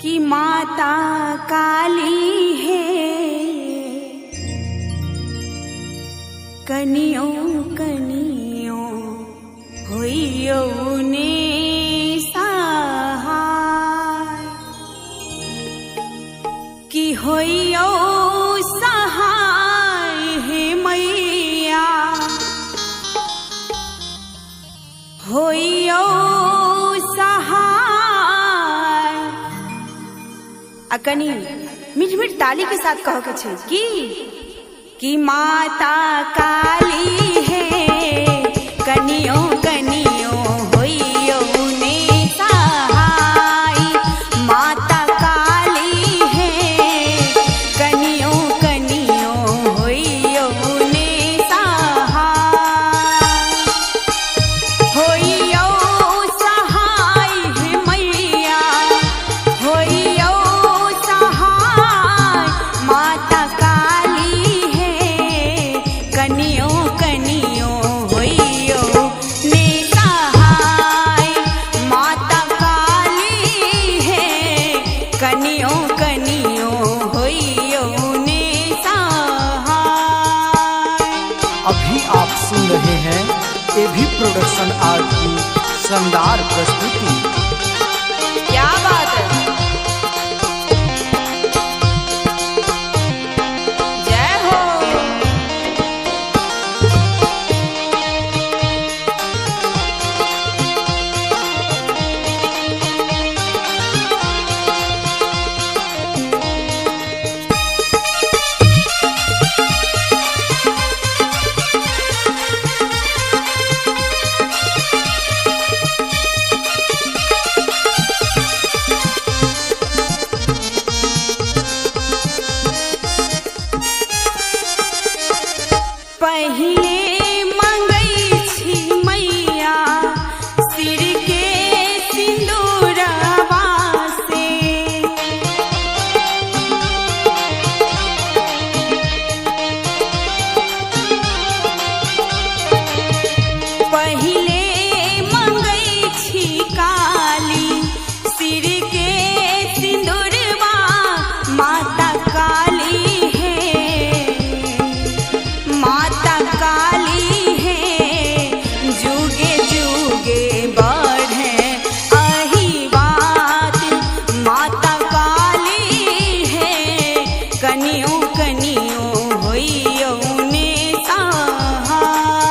कि माता काली है, कनियों कनियों होइयो ने सहाय, कि होइयो सहाय हे मैया, होइयो सहाय। अकनी मीठ मीठ ताली के साथ कहो के छे कि माता काली है, कनियों कनियों होइयो ने सहाय। माता काली है, कनियों कनियों होइयो ने सहाय। होइयो सहाय हे मैया, होइयो सहाय। माता काली है, कनियों कनियों होइयो ने सहाय। माता काली है, कनियों कनियों होइयो ने सहाय। अभी आप सुन रहे हैं एभी प्रोडक्शन आर्ट की शानदार प्रस्तुति। क्या बात है, जय हो। पहिले मंगई छी मैया, सिर के सिंदूरवा से। पहिले मंगई छी काली, सिर के सिंदूरवा। माता काली है, माता काली है, जुगे जुगे बढ़े अही बात। माता काली है, कनियों कनियों होइयो ने सहाय।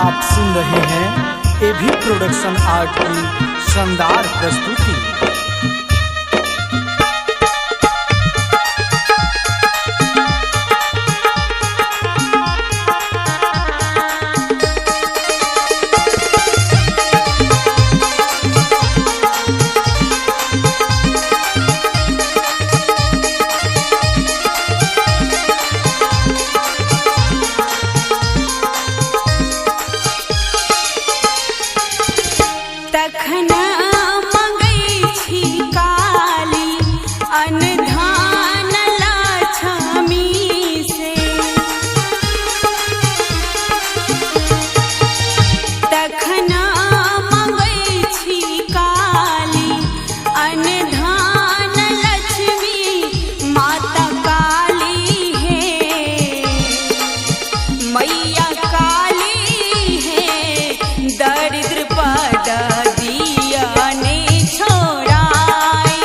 आप सुन रहे हैं एभी प्रोडक्शन आर्ट की शानदार प्रस्तुति। तखन मंगै छी काली अनधान लक्ष्मी से, तखन मंगै छी काली अनधान लक्ष्मी माता काली है, मैया काली है दरिद्र पद दिया ने छोड़ाई,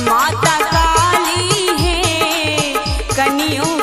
माता काली है कनियों